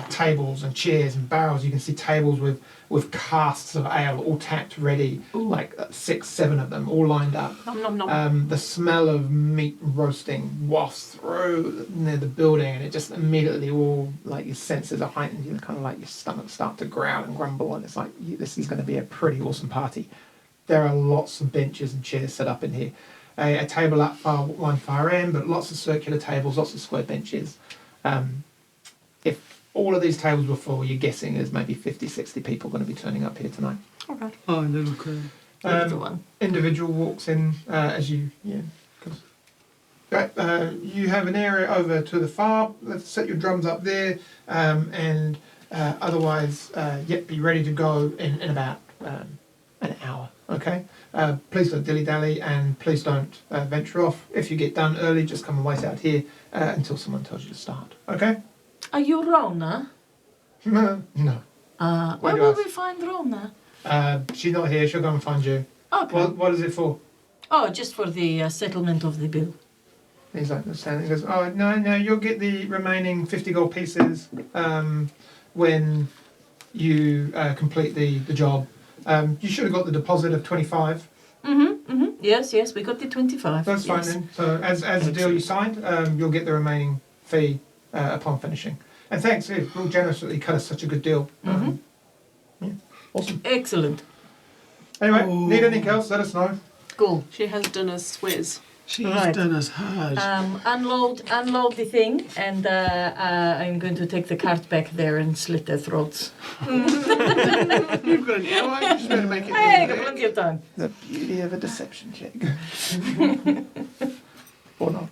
tables and chairs and barrels. You can see tables with casks of ale all tapped ready, like 6, 7 of them all lined up. Nom nom nom. The smell of meat roasting wafts through near the building, and it just immediately all like your senses are heightened. You kind of like your stomach start to growl and grumble, and it's like this is going to be a pretty awesome party. There are lots of benches and chairs set up in here. A table at one far end, but lots of circular tables, lots of square benches. If all of these tables were full, you're guessing there's maybe 50, 60 people going to be turning up here tonight. Okay. Oh, they look Everyone. Individual walks in as you, Right, you have an area over to the far. Let's set your drums up there, and otherwise, be ready to go in about an hour. Okay. Please don't dilly-dally, and please don't venture off. If you get done early, just come and wait out here until someone tells you to start. Okay. Are you Rona? No. Where Why do you will ask? we find Rona? She's not here. She'll go and find you. Okay. What is it for? Oh, just for the settlement of the bill. He's like standing. He goes, "Oh no, you'll get the remaining 50 gold pieces when you complete the job. You should have got the deposit of 25. Yes, we got the 25. That's fine yes. then. So as the deal you signed, you'll get the remaining fee upon finishing. And thanks, you real generously cut us such a good deal. Awesome. Excellent. Anyway, Oh. need anything else? Let us know. Cool. She has done a swizz. She's Right. done us hard. Unload the thing, and I'm going to take the cart back there and slit their throats. You've got an hour. You just better make it. Hey, I got plenty of time. The beauty of a deception check. Or not.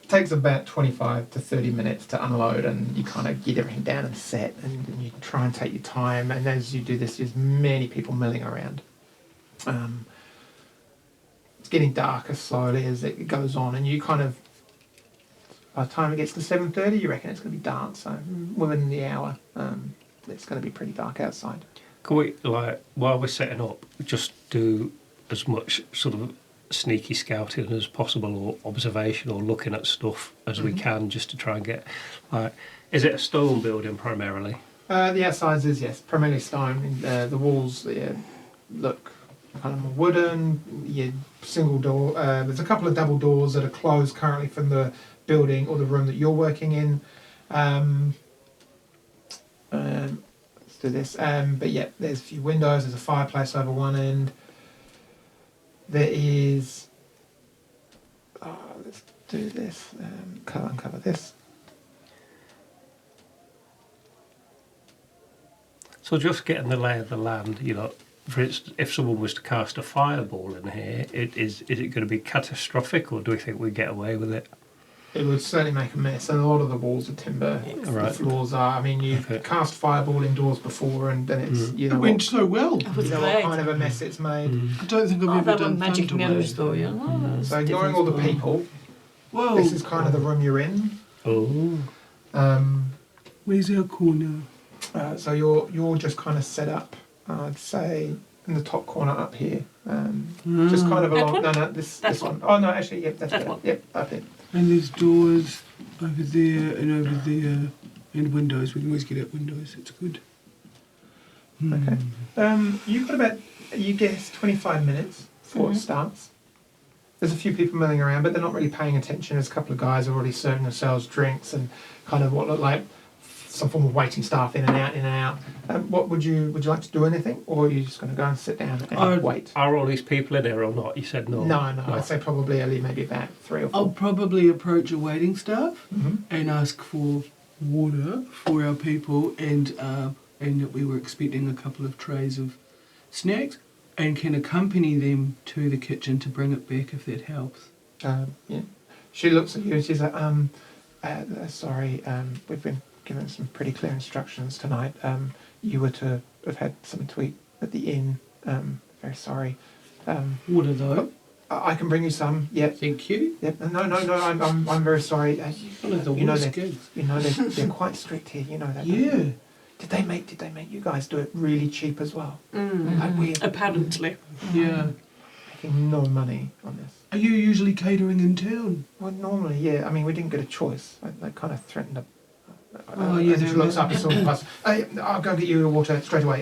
Takes about 25 to 30 minutes to unload, and you kind of get everything down and set, and you try and take your time. And as you do this, there's many people milling around. It's getting darker slowly as it goes on, and you kind of, by the time it gets to 7:30, you reckon it's going to be dark. So within the hour, it's going to be pretty dark outside. Can we, while we're setting up, just do as much sort of sneaky scouting as possible, or observation, or looking at stuff as we can, just to try and get, is it a stone building primarily? The outsides is, yes, primarily stone. The walls look kind of more wooden. Single door. There's a couple of double doors that are closed currently from the building or the room that you're working in. Let's do this. But yeah, there's a few windows. There's a fireplace over one end. There is. Let's do this. Uncover this. So just getting the lay of the land, for instance, if someone was to cast a fireball in here, is it going to be catastrophic, or do we think we get away with it? It would certainly make a mess, and a lot of the walls are timber. Right. The floors are. I mean, you've cast fireball indoors before, and then it's It went so well. That was what great. kind of a mess it's made. I don't think I've Oh, ever that done one magic thunder mirrors, wave. though, you know. So ignoring all the people, Whoa. this is kind of the room you're in. Oh. Where's our corner? So you're just kind of set up. I'd say in the top corner up here. Just kind of That along. one? No, this That one. Oh no, actually, yep, that's That better. one. Yep, up here. And there's doors over there and over there, and windows. We can always get out windows. It's good. Okay. You've got about, you guess, 25 minutes before it starts. there's a few people milling around, but they're not really paying attention. There's a couple of guys already serving themselves drinks and kind of what look like some form of waiting staff in and out. What would you like to do anything, or are you just going to go and sit down and wait? Are all these people in there or not? You said no. No. I'd say probably only maybe about 3 or 4. I'll probably approach a waiting staff Mm-hmm. and ask for water for our people, and that we were expecting a couple of trays of snacks, and can accompany them to the kitchen to bring it back if that helps. Yeah. She looks at you and she's like, sorry, we've been given some pretty clear instructions tonight. You were to have had something to eat at the inn. Very sorry. Water though. I can bring you some. Yeah. Thank you. Yeah. No. I'm very sorry. One of the you know worst they're, gigs. you know they're quite strict here. You know that. don't Yeah. you? Did they make you guys do it really cheap as well? Like we're Apparently. Yeah. making no money on this. Are you usually catering in town? Well, normally, yeah. I mean, we didn't get a choice. I kind of threatened to. Oh, yeah, She no, looks no. up and sort of pass. I'll go get you your water straight away.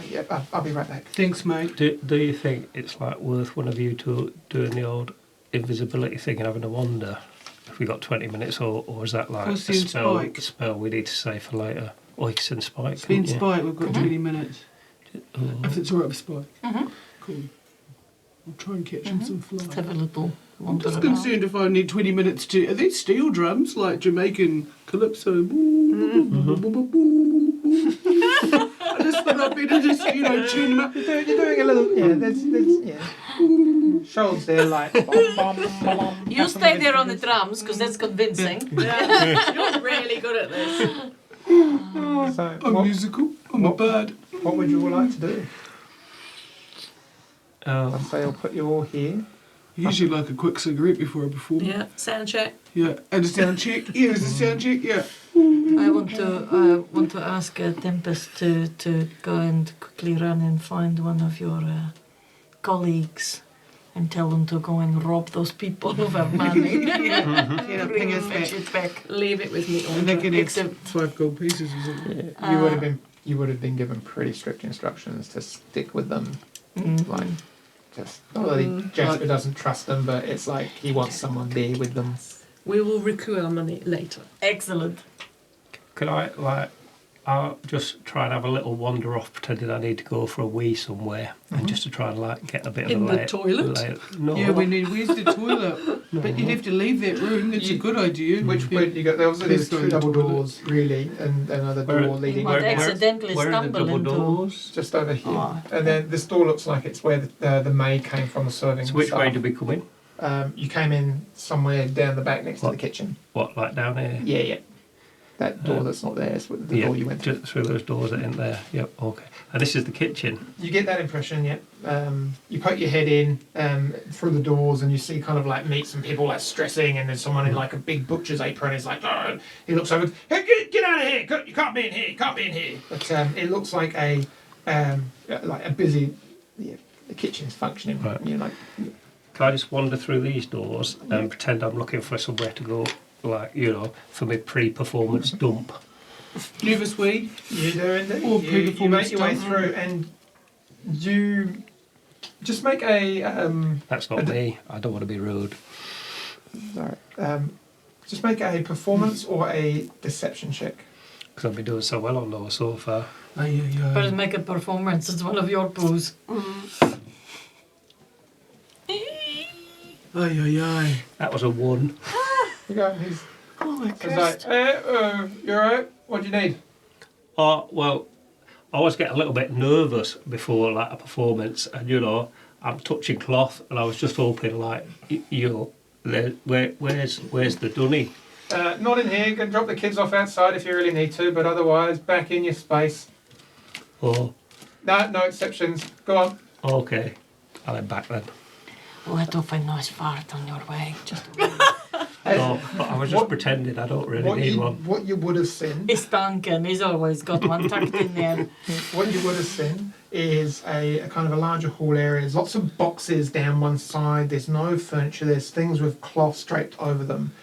Yeah, I'll be right back. Thanks, mate. Do you think it's like worth one of you to doing the old invisibility thing and having a wander if we got 20 minutes, or is that like Plus a the spike. spell we need to say for later? Or you can send Spike. Spend couldn't you? Spike, we've got 20 minutes. Oh. If it's alright with Spike. Mhm. Cool. I'll try and catch him some fly. Let's have a little I'm wander just around. concerned if I need 20 minutes to... Are these steel drums like Jamaican calypso? I just thought I'd better just, tune them up. You're doing a little. Yeah, there's Shoals there like. Bom, bom, bom, You stay there on the drums, because that's convincing. You're really good at this. So, I'm musical. I'm a bird. what would you all like to do? Oh. I'd say I'll put you all here. Usually like a quick cigarette before I perform. Yeah, sound check. Yeah. And a sound check. Yeah, there's a sound check. Yeah. I want to ask Tempest to go and quickly run and find one of your colleagues and tell them to go and rob those people of our money. Yeah, ping us Fetch back. it back. Leave it with me, And they Aundra. can Except- 5 gold pieces or something. You would have been given pretty strict instructions to stick with them. Like, just not that Jasper doesn't trust them, but it's like he wants someone there with them. We will recoup our money later. Excellent. Could I'll just try and have a little wander off, pretending I need to go for a wee somewhere, and just to try and get a bit In of the toilet? No. Yeah, where's the toilet? But you'd have to leave that room. That's a good idea. Which way you got? There's Please go two to the double toilet. doors, really, and another Where- door leading might out. accidentally where are the stumble double into... doors? Just over here. Oh, And then this door looks like it's where the maid came from, the serving. So which way staff. did we come in? You came in somewhere down the back next to What? the kitchen. What, like down here? Yeah. That door that's not there is the door you went through. just through those doors that ain't there. Yep, okay. And this is the kitchen. You get that impression, yeah. You poke your head in through the doors and you see kind of like meet some people like stressing, and there's someone in like a big butcher's apron. He's like, oh, he looks over, hey, get out of here! You can't be in here! You can't be in here! But it looks like a busy. Yeah, the kitchen is functioning. Right. You're like, Can I just wander through these doors and pretend I'm looking for somewhere to go, for my pre-performance dump? Nervous wee. you do indeed. Or You pre-performance make your way stuff. through, and you just make a. That's not me. I don't want to be rude. Sorry. Just make a performance or a deception check. Because I've been doing so well on those so far. Better make a performance. It's one of your poos. Aye. That was a 1. You go. He's Oh my he's like, you alright? What do you need? Oh, well, I always get a little bit nervous before like a performance, and I'm touching cloth, and I was just hoping where's the dunny? Not in here. You can drop the kids off outside if you really need to, but otherwise, back in your space. Oh, No exceptions. Go on. okay. I'll head back then. Let off a nice fart on your way. Just No, but I was just pretending. I don't really need one. What you would have seen, He's Duncan. He's always got one tucked in there. what you would have seen is a kind of a larger hall area. There's lots of boxes down one side. There's no furniture. There's things with cloth draped over them.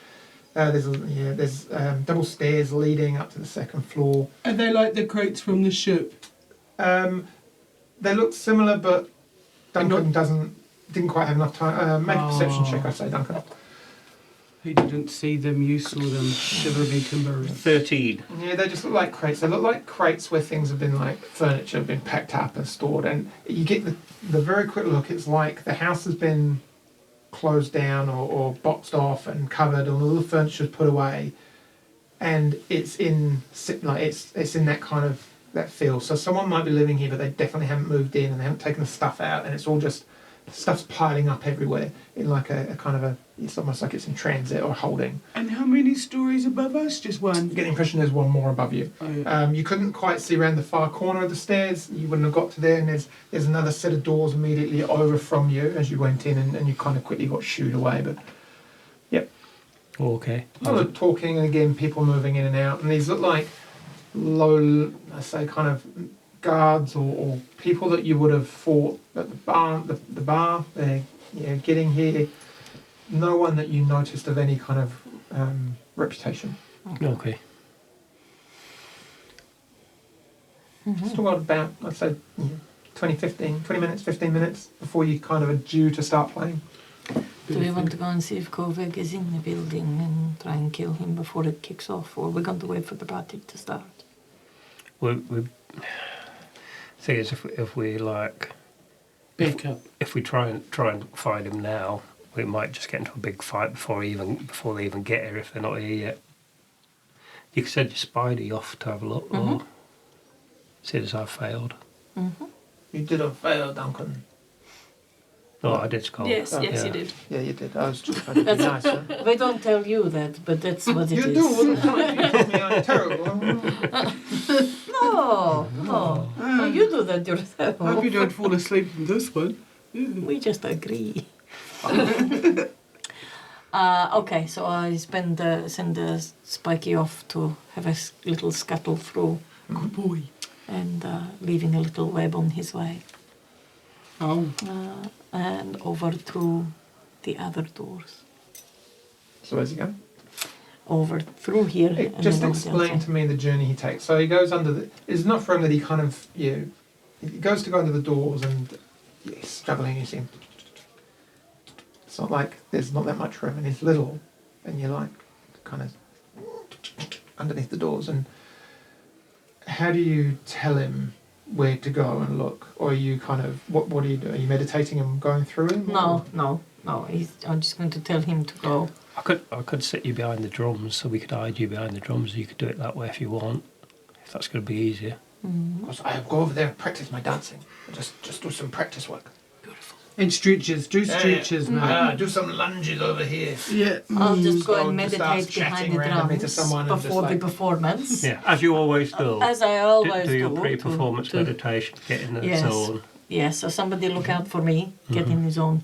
There's double stairs leading up to the second floor. Are they like the crates from the ship? They look similar, but Duncan doesn't didn't quite have enough time. Make a perception check, I say, Duncan. He didn't see them, you saw them. Shiver me timbers. 13. Yeah, they just look like crates. They look like crates where things have been like furniture have been packed up and stored. And you get the very quick look. It's like the house has been closed down or boxed off and covered, and all the furniture's put away, and it's in that kind of that feel. So someone might be living here, but they definitely haven't moved in and they haven't taken the stuff out, and it's all just stuff's piling up everywhere in like a kind of a. It's almost like it's in transit or holding. And how many stories above us? Just one? You get the impression there's one more above you. Oh, yeah. You couldn't quite see around the far corner of the stairs. You wouldn't have got to there, and there's another set of doors immediately over from you as you went in, and you kind of quickly got shooed away. But yep, Okay. a lot of talking, and again people moving in and out, and these look like low, I say, kind of guards or people that you would have fought at the bar. The bar, they're getting here. No one that you noticed of any kind of reputation. Okay. Still got about, I'd say, 20 minutes, 15 minutes before you kind of are due to start playing. Do we want to go and see if Koveg is in the building and try and kill him before it kicks off, or we're going to wait for the party to start? We thing is, if we like, Back up. if we try and find him now, we might just get into a big fight before they even get here if they're not here yet. You could send your Spidey off to have a look, or see as I failed. Mm-hmm. You didn't fail, Duncan. No, I did score. Yes, Oh, yes, yeah. you did. Yeah, you did. I was just trying to be nice. Huh? We don't tell you that, but that's what it is. You do all the time. You tell me I'm terrible. No, you do that I hope yourself. you don't fall asleep in this one. We just agree. Okay, so I send Spiky off to have a little scuttle through, Good boy. and leaving a little web on his way, Oh. and over through the other doors. So where's he going? Over through here. and Just then over the explain outside. to me the journey he takes. So he goes under the. It's not for him that he kind of he goes to go under the doors and he's struggling. You see, it's not like there's not that much room, and he's little, and you're like kind of underneath the doors. And how do you tell him where to go and look, or are you kind of what do you do? Are you meditating and going through him? No. I'm just going to tell him to go. I could sit you behind the drums, so we could hide you behind the drums. You could do it that way if you want, if that's going to be easier. Because I go over there and practice my dancing. Just do some practice work. And stretches. Do stretches, mate. Do some lunges over here. Yeah. I'll just go So and just starts meditate behind chatting the randomly to drums someone and just before the like- performance. Yeah, as you always do. As I always do your do. pre-performance to- meditation, get in the Yes. zone. Yeah, so somebody look out for me, get in the zone,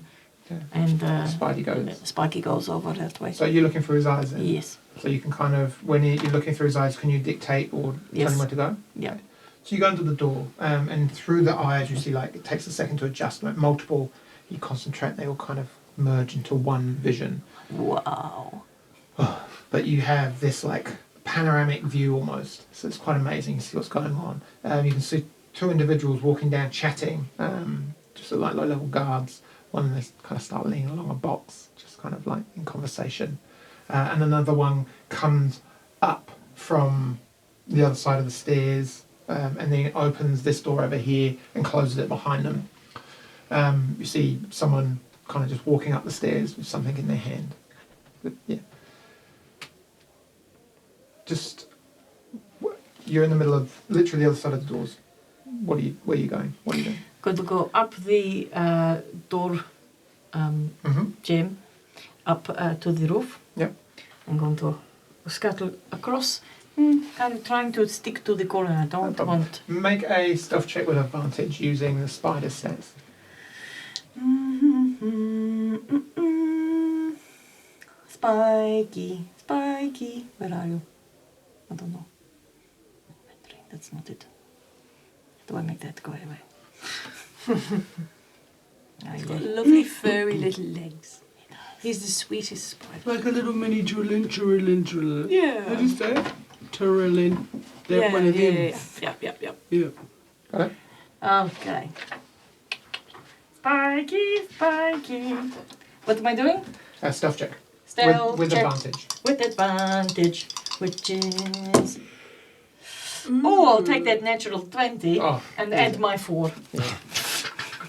Yeah. and Spidey goes. Spiky goes over that way. So you're looking through his eyes then? Yes. So you can kind of, when you're looking through his eyes, can you dictate or tell Yes. him where to go? Yeah. Okay. So you go into the door, and through the eyes you see like it takes a second to adjust, like multiple, you concentrate, they all kind of merge into one vision. Wow. But you have this like panoramic view almost, so it's quite amazing. You see what's going on. You can see two individuals walking down chatting, just like low-level guards. One of them kind of start leaning along a box, just kind of like in conversation. And another one comes up from the other side of the stairs, and then opens this door over here and closes it behind them. You see someone kind of just walking up the stairs with something in their hand. But, yeah. Just, you're in the middle of literally the other side of the doors. Where are you going? What are you doing? Going to go up the door jam, up to the roof. Yep. I'm going to scuttle across, kind of trying to stick to the corner. I don't want... Make a stealth check with advantage using the spider stats. Spiky, where are you? I don't know. That's not it. Do I make that go away? He's got lovely furry little legs. He's the sweetest spider. Like a little mini Drillin. Yeah. How do you say it? Turrelin. They're one of them. Yep. Yeah. Got it? Okay. Spiky. What am I doing? Stealth check. Stealth With check. advantage. With advantage, which is... Oh, I'll take that natural 20 and add my 4. Yeah.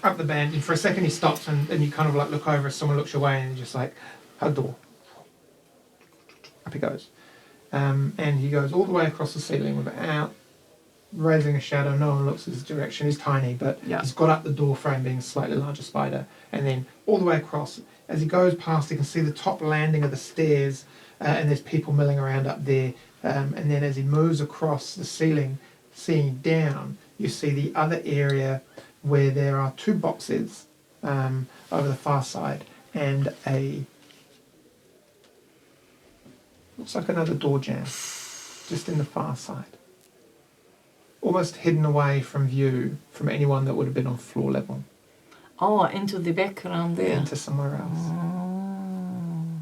Up the band, and for a second he stops and you kind of like look over as someone looks your way and you're just like, hug door. Up he goes. And he goes all the way across the ceiling without raising a shadow. No one looks his direction. He's tiny, but he's got up the door frame being a slightly larger spider. And then all the way across, as he goes past, you can see the top landing of the stairs and there's people milling around up there. And then as he moves across the ceiling, seeing down, you see the other area where there are 2 boxes over the far side and a... looks like another door jamb, just in the far side. Almost hidden away from view from anyone that would have been on floor level. Oh, into the background there. Into somewhere else. Oh.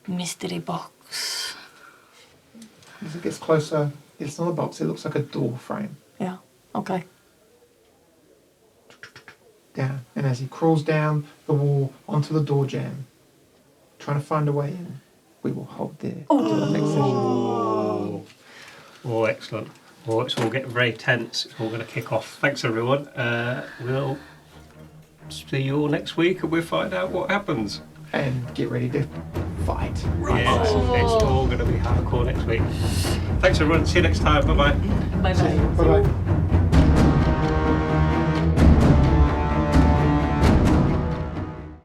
Mystery box. As it gets closer, it's not a box, it looks like a door frame. Yeah, okay. Down. And as he crawls down the wall onto the door jamb, trying to find a way in, we will hold there until the next session. Oh, excellent. Oh, it's all getting very tense. It's all going to kick off. Thanks, everyone. We'll see you all next week and we'll find out what happens. And get ready to fight. Yes, it's all going to be hardcore next week. Thanks, everyone. See you next time. Bye-bye. Bye-bye. Bye-bye.